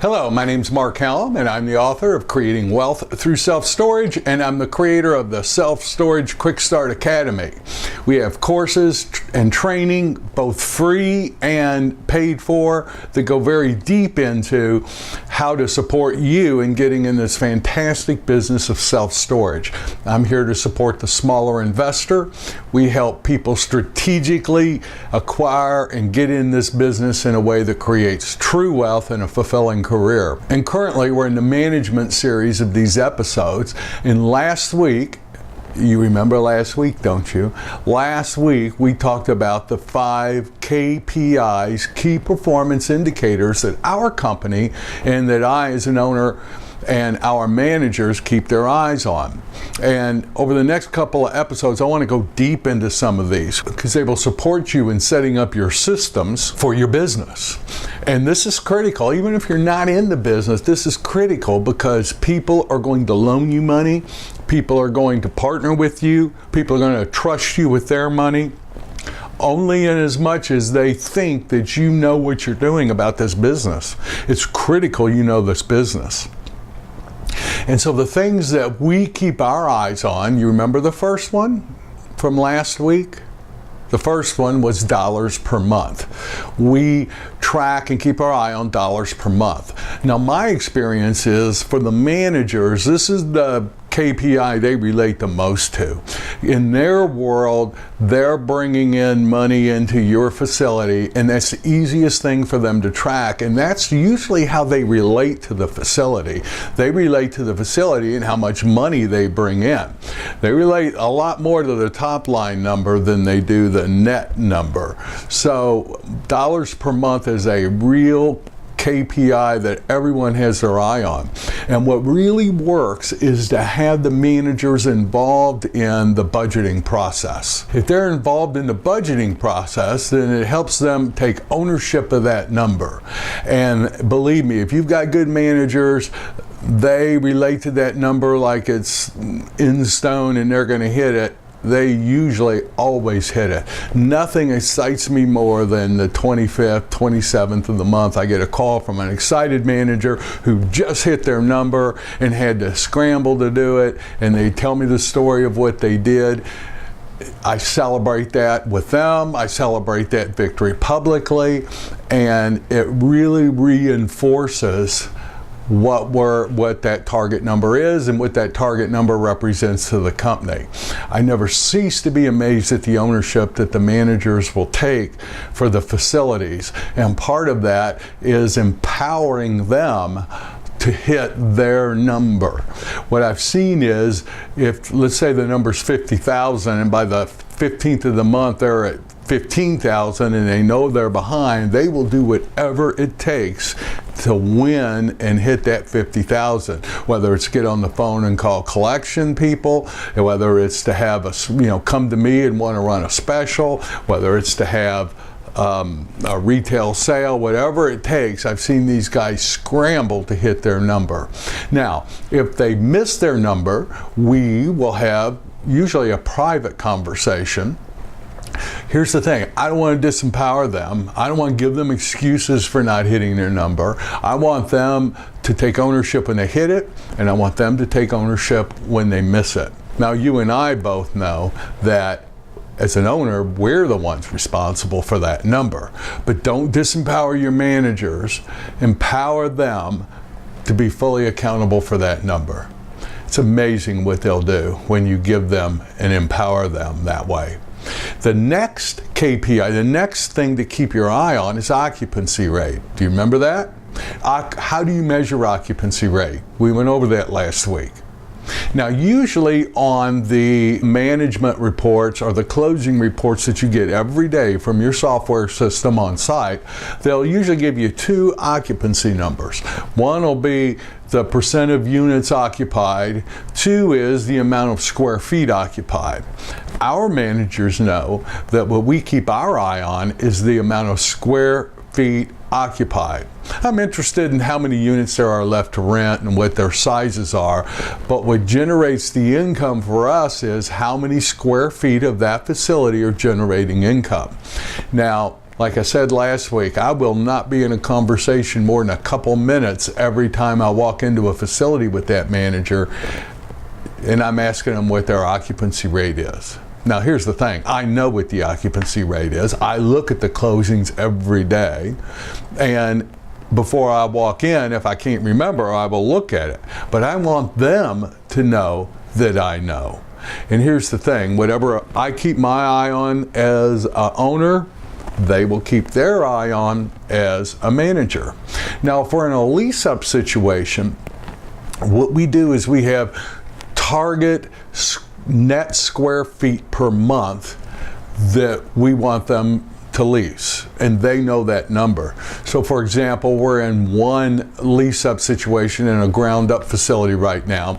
Hello, my name's Mark Hallam, and I'm the author of Creating Wealth Through Self-Storage, and I'm the creator of the Self-Storage Quick Start Academy. We have courses and training, both free and paid for, that go very deep into how to support you in getting in this fantastic business of self-storage. I'm here to support the smaller investor. We help people strategically acquire and get in this business in a way that creates true wealth and a fulfilling career. And currently we're in the management series of these episodes. And last week, you remember last week, don't you? Last week we talked about the 5 KPIs, key performance indicators, that our company and that I as an owner and our managers keep their eyes on. And over the next couple of episodes, I want to go deep into some of these because they will support you in setting up your systems for your business. And this is critical. Even if you're not in the business, this is critical because people are going to loan you money. People are going to partner with you. People are going to trust you with their money, only in as much as they think that you know what you're doing about this business. It's critical you know this business. And so the things that we keep our eyes on, you remember the first one from last week? The first one was dollars per month. We track and keep our eye on dollars per month. Now, my experience is for the managers, this is the KPI they relate the most to. In their world, they're bringing in money into your facility, and that's the easiest thing for them to track, and that's usually how they relate to the facility. They relate to the facility and how much money they bring in. They relate a lot more to the top line number than they do the net number. So dollars per month is a real KPI that everyone has their eye on. And what really works is to have the managers involved in the budgeting process. If they're involved in the budgeting process, then it helps them take ownership of that number. And believe me, if you've got good managers, they relate to that number like it's in stone and they're going to hit it. They usually always hit it. Nothing excites me more than the 25th, 27th of the month. I get a call from an excited manager who just hit their number and had to scramble to do it, and they tell me the story of what they did. I celebrate that with them. I celebrate that victory publicly, and it really reinforces what that target number is and what that target number represents to the company. I never cease to be amazed at the ownership that the managers will take for the facilities, and part of that is empowering them to hit their number. What I've seen is, if let's say the number's 50,000 and by the 15th of the month they're at 15,000 and they know they're behind, they will do whatever it takes to win and hit that 50,000. Whether it's get on the phone and call collection people, whether it's to have come to me and want to run a special, whether it's to have a retail sale, whatever it takes. I've seen these guys scramble to hit their number. Now, if they miss their number, we will have usually a private conversation. Here's the thing, I don't want to disempower them. I don't want to give them excuses for not hitting their number. I want them to take ownership when they hit it, and I want them to take ownership when they miss it. Now, you and I both know that as an owner, we're the ones responsible for that number. But don't disempower your managers. Empower them to be fully accountable for that number. It's amazing what they'll do when you give them and empower them that way. The next KPI, the next thing to keep your eye on is occupancy rate. Do you remember that? How do you measure occupancy rate? We went over that last week. Now, usually on the management reports or the closing reports that you get every day from your software system on site, they'll usually give you 2 occupancy numbers. One will be the percent of units occupied. 2 is the amount of square feet occupied. Our managers know that what we keep our eye on is the amount of square feet occupied. I'm interested in how many units there are left to rent and what their sizes are, but what generates the income for us is how many square feet of that facility are generating income. Now, Like I said last week, I will not be in a conversation more than a couple minutes every time I walk into a facility with that manager and I'm asking them what their occupancy rate is. Now here's the thing, I know what the occupancy rate is. I look at the closings every day, and before I walk in, if I can't remember, I will look at it. But I want them to know that I know. And here's the thing, whatever I keep my eye on as an owner, they will keep their eye on as a manager. Now, if we're in a lease-up situation, what we do is we have target net square feet per month that we want them to lease, and they know that number. So for example, we're in one lease-up situation in a ground-up facility right now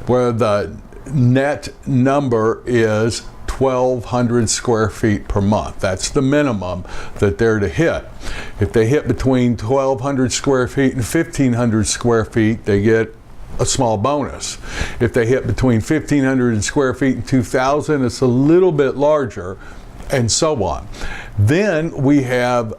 where the net number is 1,200 square feet per month. That's the minimum that they're to hit. If they hit between 1,200 square feet and 1,500 square feet, they get a small bonus. If they hit between 1,500 square feet and 2,000, it's a little bit larger, and so on. Then we have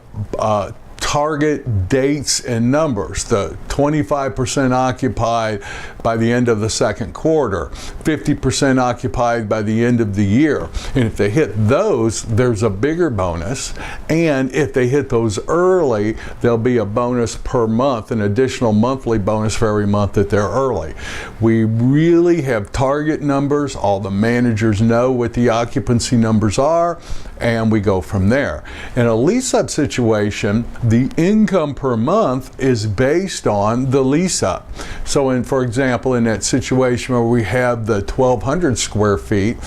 target dates and numbers. The 25% occupied by the end of the second quarter, 50% occupied by the end of the year. And if they hit those, there's a bigger bonus. And if they hit those early, there'll be a bonus per month, an additional monthly bonus for every month that they're early. We really have target numbers. All the managers know what the occupancy numbers are, and we go from there. In a lease-up situation, the income per month is based on the lease-up. So for example, in that situation where we have the 1,200 square feet,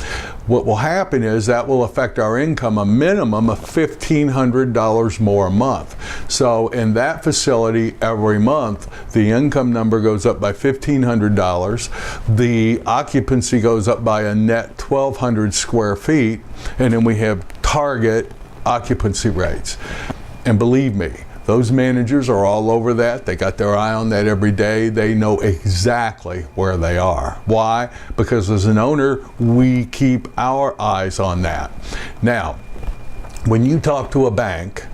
what will happen is that will affect our income a minimum of $1,500 more a month. So in that facility, every month, the income number goes up by $1,500. The occupancy goes up by a net 1,200 square feet, and then we have target occupancy rates. And believe me, those managers are all over that. They got their eye on that every day. They know exactly where they are. Why? Because as an owner, we keep our eyes on that. Now, when you talk to a bank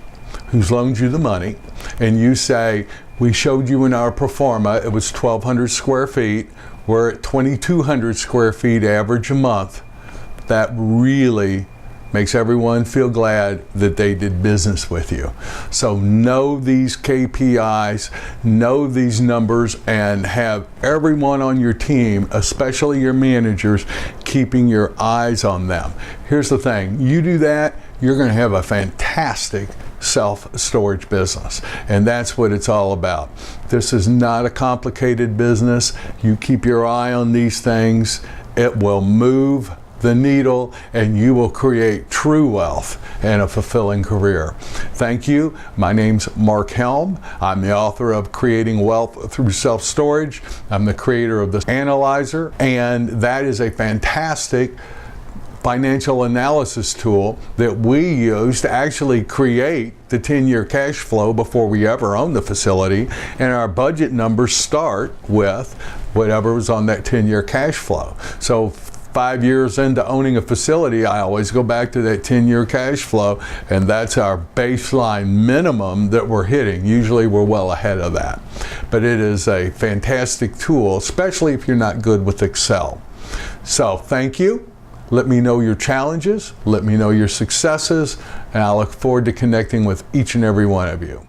who's loaned you the money and you say, we showed you in our pro forma, it was 1,200 square feet, we're at 2,200 square feet average a month, that really makes everyone feel glad that they did business with you. So know these KPIs, know these numbers, and have everyone on your team, especially your managers, keeping your eyes on them. Here's the thing, you do that, you're going to have a fantastic self-storage business, and that's what it's all about. This is not a complicated business. You keep your eye on these things, it will move the needle, and you will create true wealth and a fulfilling career. Thank you. My name's Mark Helm. I'm the author of Creating Wealth Through Self-Storage. I'm the creator of the Analyzer, and that is a fantastic financial analysis tool that we use to actually create the 10-year cash flow before we ever own the facility, and our budget numbers start with whatever was on that 10-year cash flow. So 5 years into owning a facility, I always go back to that 10-year cash flow, and that's our baseline minimum that we're hitting. Usually we're well ahead of that. But it is a fantastic tool, especially if you're not good with Excel. So thank you. Let me know your challenges, let me know your successes, and I look forward to connecting with each and every one of you.